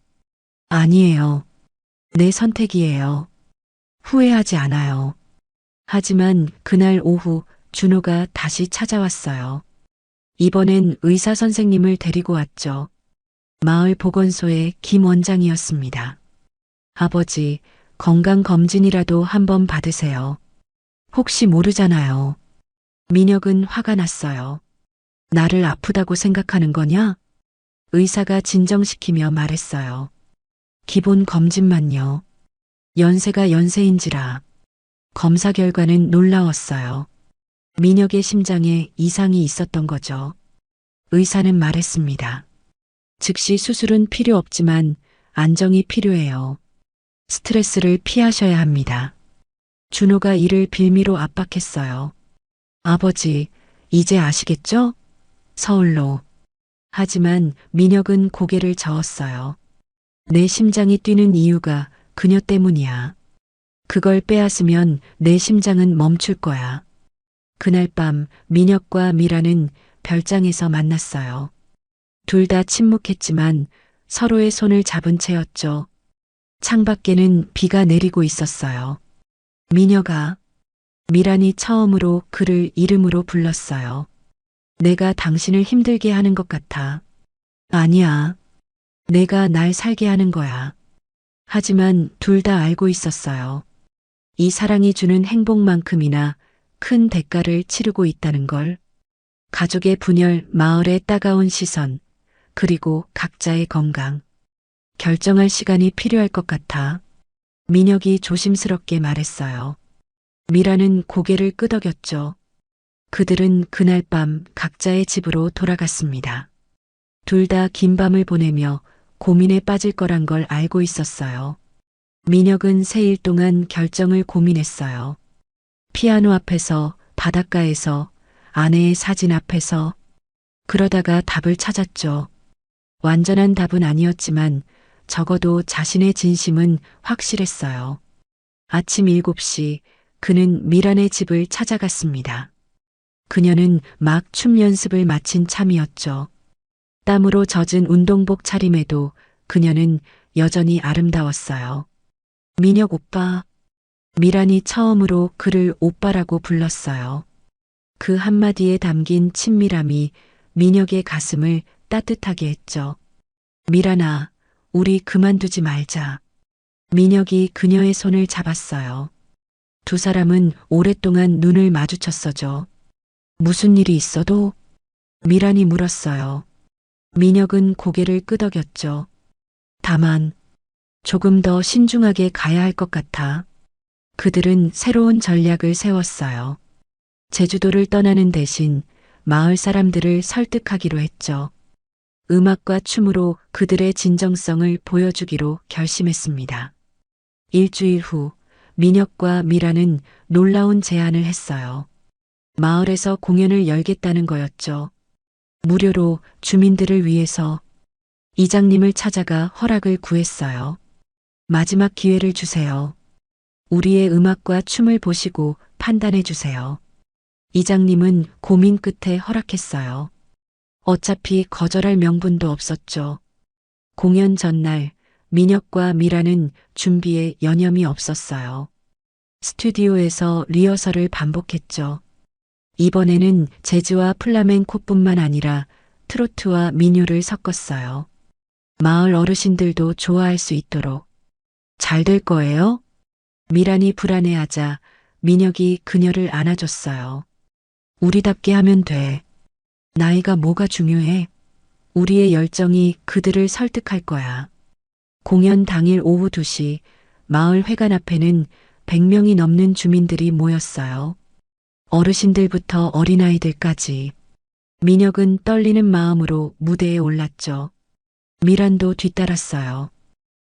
아니에요. 내 선택이에요. 후회하지 않아요. 하지만 그날 오후 준호가 다시 찾아왔어요. 이번엔 의사 선생님을 데리고 왔죠. 마을 보건소의 김 원장이었습니다. 아버지, 건강검진이라도 한번 받으세요. 혹시 모르잖아요. 민혁은 화가 났어요. 나를 아프다고 생각하는 거냐? 의사가 진정시키며 말했어요. 기본 검진만요. 연세가 연세인지라. 검사 결과는 놀라웠어요. 민혁의 심장에 이상이 있었던 거죠. 의사는 말했습니다. 즉시 수술은 필요 없지만 안정이 필요해요. 스트레스를 피하셔야 합니다. 준호가 이를 빌미로 압박했어요. 아버지, 이제 아시겠죠? 서울로. 하지만 민혁은 고개를 저었어요. 내 심장이 뛰는 이유가 그녀 때문이야. 그걸 빼앗으면 내 심장은 멈출 거야. 그날 밤 민혁과 미라는 별장에서 만났어요. 둘 다 침묵했지만 서로의 손을 잡은 채였죠. 창밖에는 비가 내리고 있었어요. 민혁아, 미란이 처음으로 그를 이름으로 불렀어요. 내가 당신을 힘들게 하는 것 같아. 아니야. 내가 날 살게 하는 거야. 하지만 둘 다 알고 있었어요. 이 사랑이 주는 행복만큼이나 큰 대가를 치르고 있다는 걸. 가족의 분열, 마을의 따가운 시선, 그리고 각자의 건강. 결정할 시간이 필요할 것 같아. 민혁이 조심스럽게 말했어요. 미라는 고개를 끄덕였죠. 그들은 그날 밤 각자의 집으로 돌아갔습니다. 둘 다 긴 밤을 보내며 고민에 빠질 거란 걸 알고 있었어요. 민혁은 3일 동안 결정을 고민했어요. 피아노 앞에서, 바닷가에서, 아내의 사진 앞에서. 그러다가 답을 찾았죠. 완전한 답은 아니었지만 적어도 자신의 진심은 확실했어요. 아침 7시 그는 미란의 집을 찾아갔습니다. 그녀는 막 춤 연습을 마친 참이었죠. 땀으로 젖은 운동복 차림에도 그녀는 여전히 아름다웠어요. 민혁 오빠. 미란이 처음으로 그를 오빠라고 불렀어요. 그 한마디에 담긴 친밀함이 민혁의 가슴을 따뜻하게 했죠. 미란아, 우리 그만두지 말자. 민혁이 그녀의 손을 잡았어요. 두 사람은 오랫동안 눈을 마주쳤어죠. 무슨 일이 있어도? 미란이 물었어요. 민혁은 고개를 끄덕였죠. 다만 조금 더 신중하게 가야 할 것 같아. 그들은 새로운 전략을 세웠어요. 제주도를 떠나는 대신 마을 사람들을 설득하기로 했죠. 음악과 춤으로 그들의 진정성을 보여주기로 결심했습니다. 일주일 후 민혁과 미라는 놀라운 제안을 했어요. 마을에서 공연을 열겠다는 거였죠. 무료로 주민들을 위해서. 이장님을 찾아가 허락을 구했어요. 마지막 기회를 주세요. 우리의 음악과 춤을 보시고 판단해 주세요. 이장님은 고민 끝에 허락했어요. 어차피 거절할 명분도 없었죠. 공연 전날 민혁과 미라는 준비에 여념이 없었어요. 스튜디오에서 리허설을 반복했죠. 이번에는 재즈와 플라멩코뿐만 아니라 트로트와 민요를 섞었어요. 마을 어르신들도 좋아할 수 있도록. 잘 될 거예요? 미란이 불안해하자 민혁이 그녀를 안아줬어요. 우리답게 하면 돼. 나이가 뭐가 중요해? 우리의 열정이 그들을 설득할 거야. 공연 당일 오후 2시 마을 회관 앞에는 100명이 넘는 주민들이 모였어요. 어르신들부터 어린아이들까지. 민혁은 떨리는 마음으로 무대에 올랐죠. 미란도 뒤따랐어요.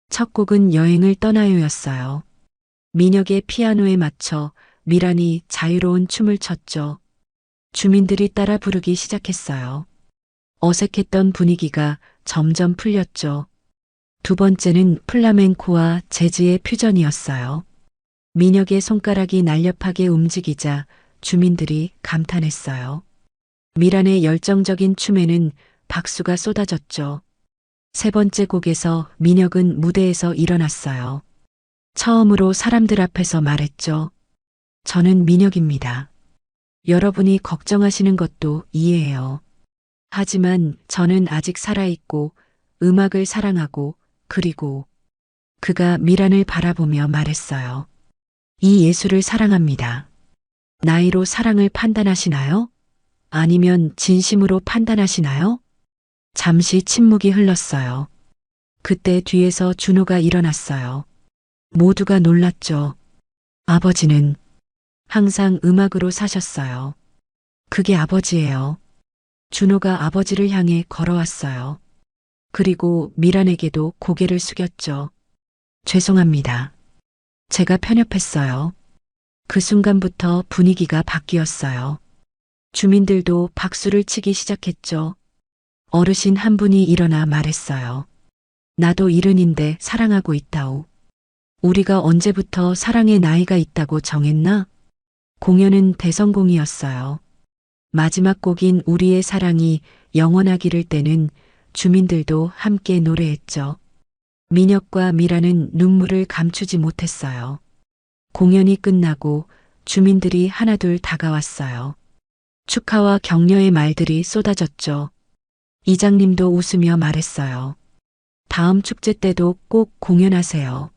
첫 곡은 여행을 떠나요였어요. 민혁의 피아노에 맞춰 미란이 자유로운 춤을 췄죠. 주민들이 따라 부르기 시작했어요. 어색했던 분위기가 점점 풀렸죠. 두 번째는 플라멩코와 재즈의 퓨전이었어요. 민혁의 손가락이 날렵하게 움직이자 주민들이 감탄했어요. 미란의 열정적인 춤에는 박수가 쏟아졌죠. 세 번째 곡에서 민혁은 무대에서 일어났어요. 처음으로 사람들 앞에서 말했죠. 저는 민혁입니다. 여러분이 걱정하시는 것도 이해해요. 하지만 저는 아직 살아있고 음악을 사랑하고 그리고 그가 미란을 바라보며 말했어요. 이 예술을 사랑합니다. 나이로 사랑을 판단하시나요? 아니면 진심으로 판단하시나요? 잠시 침묵이 흘렀어요. 그때 뒤에서 준호가 일어났어요. 모두가 놀랐죠. 아버지는 항상 음악으로 사셨어요. 그게 아버지예요. 준호가 아버지를 향해 걸어왔어요. 그리고 미란에게도 고개를 숙였죠. 죄송합니다. 제가 편협했어요. 그 순간부터 분위기가 바뀌었어요. 주민들도 박수를 치기 시작했죠. 어르신 한 분이 일어나 말했어요. 나도 70인데 사랑하고 있다오. 우리가 언제부터 사랑의 나이가 있다고 정했나? 공연은 대성공이었어요. 마지막 곡인 우리의 사랑이 영원하기를 때는 주민들도 함께 노래했죠. 민혁과 미라는 눈물을 감추지 못했어요. 공연이 끝나고 주민들이 하나둘 다가왔어요. 축하와 격려의 말들이 쏟아졌죠. 이장님도 웃으며 말했어요. 다음 축제 때도 꼭 공연하세요.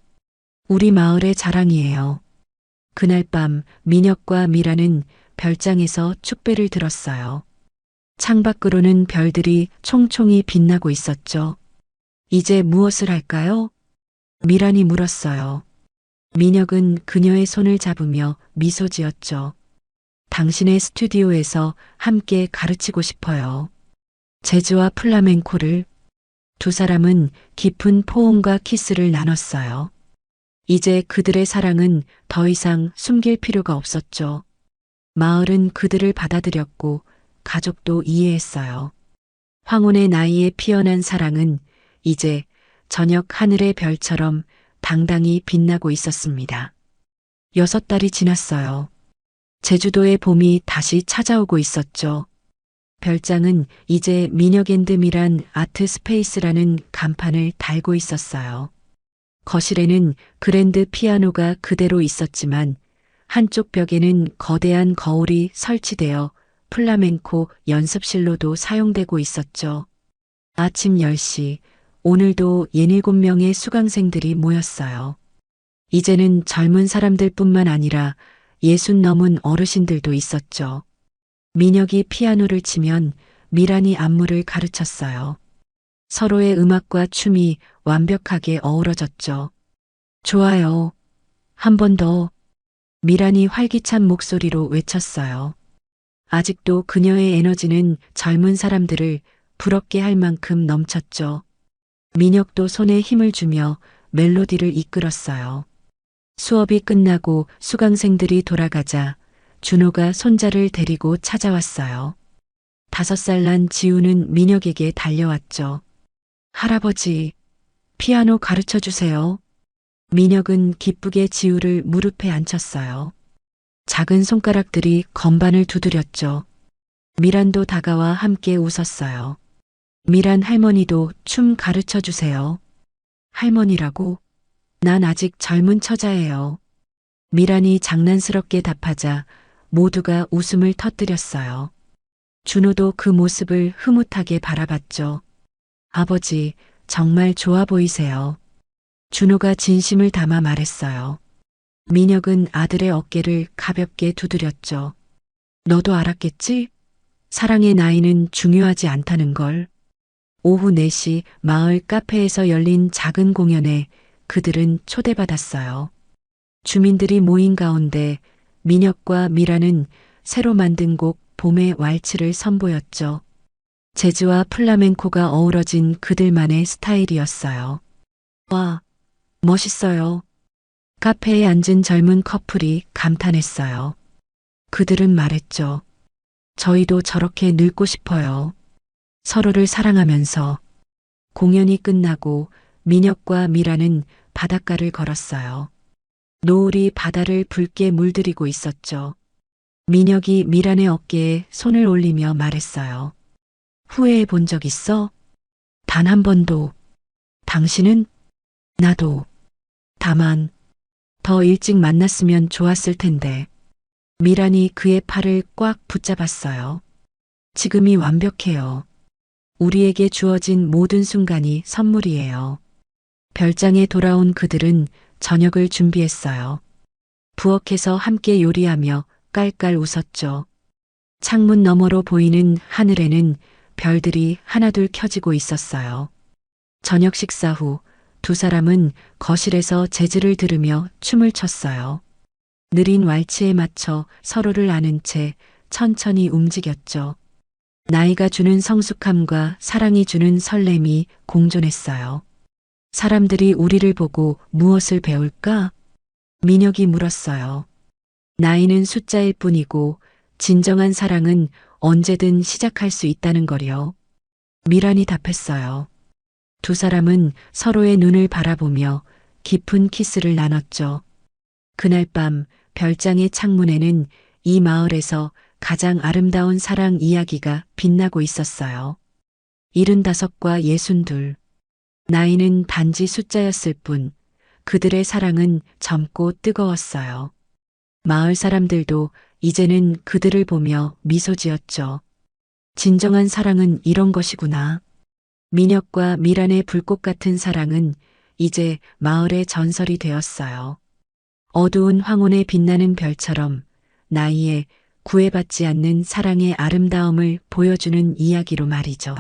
우리 마을의 자랑이에요. 그날 밤 민혁과 미라는 별장에서 축배를 들었어요. 창밖으로는 별들이 총총히 빛나고 있었죠. 이제 무엇을 할까요? 미란이 물었어요. 민혁은 그녀의 손을 잡으며 미소 지었죠. 당신의 스튜디오에서 함께 가르치고 싶어요. 재즈와 플라멩코를. 두 사람은 깊은 포옹과 키스를 나눴어요. 이제 그들의 사랑은 더 이상 숨길 필요가 없었죠. 마을은 그들을 받아들였고 가족도 이해했어요. 황혼의 나이에 피어난 사랑은 이제 저녁 하늘의 별처럼 당당히 빛나고 있었습니다. 6달이 지났어요. 제주도의 봄이 다시 찾아오고 있었죠. 별장은 이제 민혁앤드미란 아트 스페이스라는 간판을 달고 있었어요. 거실에는 그랜드 피아노가 그대로 있었지만 한쪽 벽에는 거대한 거울이 설치되어 플라멩코 연습실로도 사용되고 있었죠. 아침 10시, 오늘도 67명의 수강생들이 모였어요. 이제는 젊은 사람들뿐만 아니라 60 넘은 어르신들도 있었죠. 민혁이 피아노를 치면 미란이 안무를 가르쳤어요. 서로의 음악과 춤이 완벽하게 어우러졌죠. 좋아요. 한 번 더. 미란이 활기찬 목소리로 외쳤어요. 아직도 그녀의 에너지는 젊은 사람들을 부럽게 할 만큼 넘쳤죠. 민혁도 손에 힘을 주며 멜로디를 이끌었어요. 수업이 끝나고 수강생들이 돌아가자 준호가 손자를 데리고 찾아왔어요. 5살 난 지우는 민혁에게 달려왔죠. 할아버지, 피아노 가르쳐 주세요. 민혁은 기쁘게 지우를 무릎에 앉혔어요. 작은 손가락들이 건반을 두드렸죠. 미란도 다가와 함께 웃었어요. 미란 할머니도 춤 가르쳐 주세요. 할머니라고? 난 아직 젊은 처자예요. 미란이 장난스럽게 답하자 모두가 웃음을 터뜨렸어요. 준호도 그 모습을 흐뭇하게 바라봤죠. 아버지, 정말 좋아 보이세요. 준호가 진심을 담아 말했어요. 민혁은 아들의 어깨를 가볍게 두드렸죠. 너도 알았겠지? 사랑의 나이는 중요하지 않다는 걸. 오후 4시 마을 카페에서 열린 작은 공연에 그들은 초대받았어요. 주민들이 모인 가운데 민혁과 미라는 새로 만든 곡 봄의 왈츠를 선보였죠. 재즈와 플라멩코가 어우러진 그들만의 스타일이었어요. 와, 멋있어요. 카페에 앉은 젊은 커플이 감탄했어요. 그들은 말했죠. 저희도 저렇게 늙고 싶어요. 서로를 사랑하면서. 공연이 끝나고 민혁과 미라는 바닷가를 걸었어요. 노을이 바다를 붉게 물들이고 있었죠. 민혁이 미란의 어깨에 손을 올리며 말했어요. 후회해 본 적 있어? 단 한 번도. 당신은? 나도. 다만, 더 일찍 만났으면 좋았을 텐데. 미란이 그의 팔을 꽉 붙잡았어요. 지금이 완벽해요. 우리에게 주어진 모든 순간이 선물이에요. 별장에 돌아온 그들은 저녁을 준비했어요. 부엌에서 함께 요리하며 깔깔 웃었죠. 창문 너머로 보이는 하늘에는 별들이 하나둘 켜지고 있었어요. 저녁 식사 후 두 사람은 거실에서 재즈를 들으며 춤을 췄어요. 느린 왈츠에 맞춰 서로를 아는 채 천천히 움직였죠. 나이가 주는 성숙함과 사랑이 주는 설렘이 공존했어요. 사람들이 우리를 보고 무엇을 배울까? 민혁이 물었어요. 나이는 숫자일 뿐이고 진정한 사랑은 언제든 시작할 수 있다는 거려. 미란이 답했어요. 두 사람은 서로의 눈을 바라보며 깊은 키스를 나눴죠. 그날 밤 별장의 창문에는 이 마을에서 가장 아름다운 사랑 이야기가 빛나고 있었어요. 75과 62. 나이는 단지 숫자였을 뿐 그들의 사랑은 젊고 뜨거웠어요. 마을 사람들도 이제는 그들을 보며 미소 지었죠. 진정한 사랑은 이런 것이구나. 민혁과 미란의 불꽃 같은 사랑은 이제 마을의 전설이 되었어요. 어두운 황혼에 빛나는 별처럼 나이에 구애받지 않는 사랑의 아름다움을 보여주는 이야기로 말이죠.